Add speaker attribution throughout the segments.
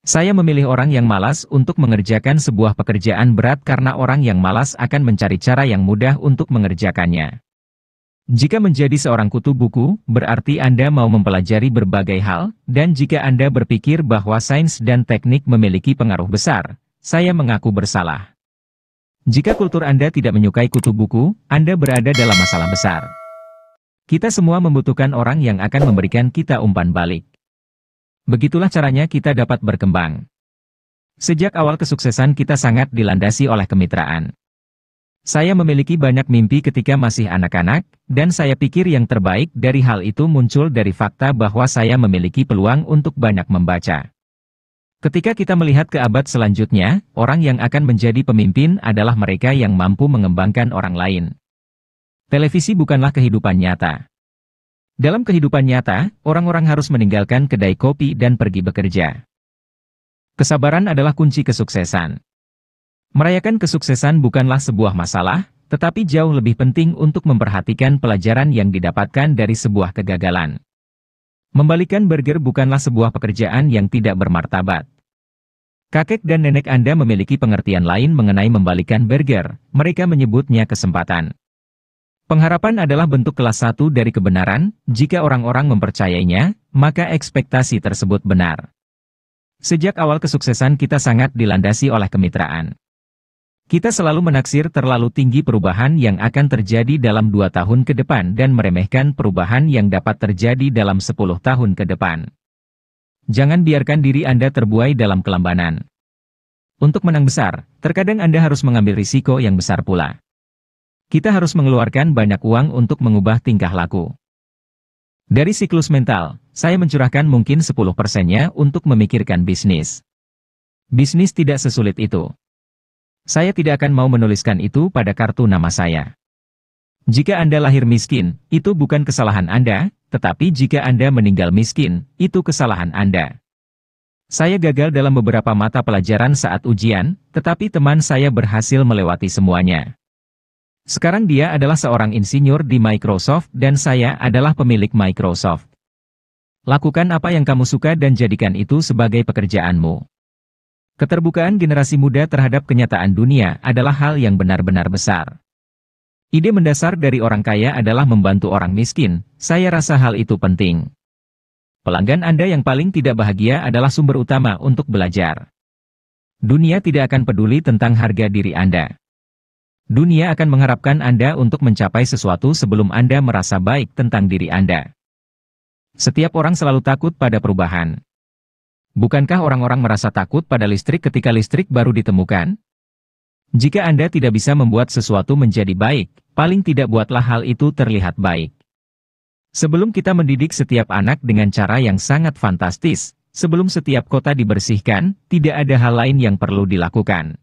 Speaker 1: Saya memilih orang yang malas untuk mengerjakan sebuah pekerjaan berat karena orang yang malas akan mencari cara yang mudah untuk mengerjakannya. Jika menjadi seorang kutu buku, berarti Anda mau mempelajari berbagai hal, dan jika Anda berpikir bahwa sains dan teknik memiliki pengaruh besar, saya mengaku bersalah. Jika kultur Anda tidak menyukai kutu buku, Anda berada dalam masalah besar. Kita semua membutuhkan orang yang akan memberikan kita umpan balik. Begitulah caranya kita dapat berkembang. Sejak awal kesuksesan kita sangat dilandasi oleh kemitraan. Saya memiliki banyak mimpi ketika masih anak-anak, dan saya pikir yang terbaik dari hal itu muncul dari fakta bahwa saya memiliki peluang untuk banyak membaca. Ketika kita melihat ke abad selanjutnya, orang yang akan menjadi pemimpin adalah mereka yang mampu mengembangkan orang lain. Televisi bukanlah kehidupan nyata. Dalam kehidupan nyata, orang-orang harus meninggalkan kedai kopi dan pergi bekerja. Kesabaran adalah kunci kesuksesan. Merayakan kesuksesan bukanlah sebuah masalah, tetapi jauh lebih penting untuk memperhatikan pelajaran yang didapatkan dari sebuah kegagalan. Membalikan burger bukanlah sebuah pekerjaan yang tidak bermartabat. Kakek dan nenek Anda memiliki pengertian lain mengenai membalikan burger, mereka menyebutnya kesempatan. Pengharapan adalah bentuk kelas 1 dari kebenaran, jika orang-orang mempercayainya, maka ekspektasi tersebut benar. Sejak awal kesuksesan kita sangat dilandasi oleh kemitraan. Kita selalu menaksir terlalu tinggi perubahan yang akan terjadi dalam 2 tahun ke depan dan meremehkan perubahan yang dapat terjadi dalam 10 tahun ke depan. Jangan biarkan diri Anda terbuai dalam kelambanan. Untuk menang besar, terkadang Anda harus mengambil risiko yang besar pula. Kita harus mengeluarkan banyak uang untuk mengubah tingkah laku. Dari siklus mental, saya mencurahkan mungkin 10%-nya untuk memikirkan bisnis. Bisnis tidak sesulit itu. Saya tidak akan mau menuliskan itu pada kartu nama saya. Jika Anda lahir miskin, itu bukan kesalahan Anda, tetapi jika Anda meninggal miskin, itu kesalahan Anda. Saya gagal dalam beberapa mata pelajaran saat ujian, tetapi teman saya berhasil melewati semuanya. Sekarang dia adalah seorang insinyur di Microsoft dan saya adalah pemilik Microsoft. Lakukan apa yang kamu suka dan jadikan itu sebagai pekerjaanmu. Keterbukaan generasi muda terhadap kenyataan dunia adalah hal yang benar-benar besar. Ide mendasar dari orang kaya adalah membantu orang miskin, saya rasa hal itu penting. Pelanggan Anda yang paling tidak bahagia adalah sumber utama untuk belajar. Dunia tidak akan peduli tentang harga diri Anda. Dunia akan mengharapkan Anda untuk mencapai sesuatu sebelum Anda merasa baik tentang diri Anda. Setiap orang selalu takut pada perubahan. Bukankah orang-orang merasa takut pada listrik ketika listrik baru ditemukan? Jika Anda tidak bisa membuat sesuatu menjadi baik, paling tidak buatlah hal itu terlihat baik. Sebelum kita mendidik setiap anak dengan cara yang sangat fantastis, sebelum setiap kota dibersihkan, tidak ada hal lain yang perlu dilakukan.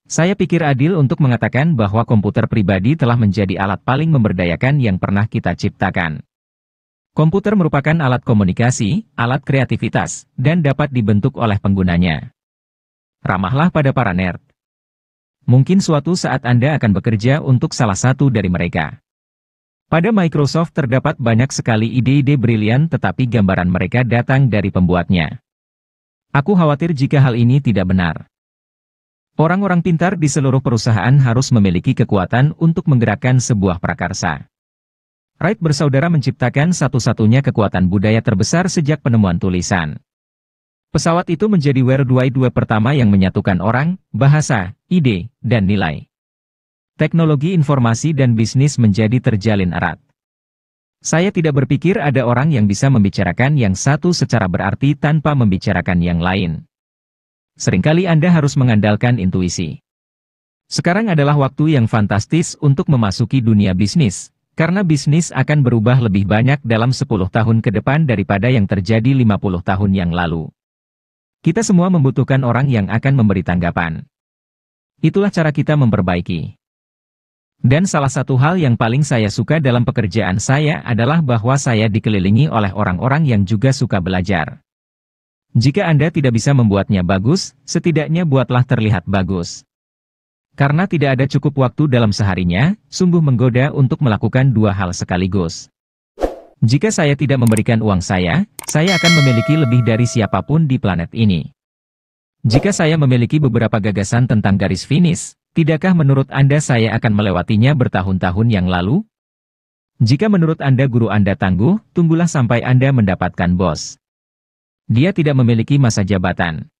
Speaker 1: Saya pikir adil untuk mengatakan bahwa komputer pribadi telah menjadi alat paling memberdayakan yang pernah kita ciptakan. Komputer merupakan alat komunikasi, alat kreativitas, dan dapat dibentuk oleh penggunanya. Ramahlah pada para nerd. Mungkin suatu saat Anda akan bekerja untuk salah satu dari mereka. Pada Microsoft terdapat banyak sekali ide-ide brilian tetapi gambaran mereka datang dari pembuatnya. Aku khawatir jika hal ini tidak benar. Orang-orang pintar di seluruh perusahaan harus memiliki kekuatan untuk menggerakkan sebuah prakarsa. Wright bersaudara menciptakan satu-satunya kekuatan budaya terbesar sejak penemuan tulisan. Pesawat itu menjadi World Wide Web pertama yang menyatukan orang, bahasa, ide, dan nilai. Teknologi informasi dan bisnis menjadi terjalin erat. Saya tidak berpikir ada orang yang bisa membicarakan yang satu secara berarti tanpa membicarakan yang lain. Seringkali Anda harus mengandalkan intuisi. Sekarang adalah waktu yang fantastis untuk memasuki dunia bisnis. Karena bisnis akan berubah lebih banyak dalam 10 tahun ke depan daripada yang terjadi 50 tahun yang lalu. Kita semua membutuhkan orang yang akan memberi tanggapan. Itulah cara kita memperbaiki. Dan salah satu hal yang paling saya suka dalam pekerjaan saya adalah bahwa saya dikelilingi oleh orang-orang yang juga suka belajar. Jika Anda tidak bisa membuatnya bagus, setidaknya buatlah terlihat bagus. Karena tidak ada cukup waktu dalam seharinya, sungguh menggoda untuk melakukan 2 hal sekaligus. Jika saya tidak memberikan uang saya akan memiliki lebih dari siapapun di planet ini. Jika saya memiliki beberapa gagasan tentang garis finish, tidakkah menurut Anda saya akan melewatinya bertahun-tahun yang lalu? Jika menurut Anda guru Anda tangguh, tunggulah sampai Anda mendapatkan bos. Dia tidak memiliki masa jabatan.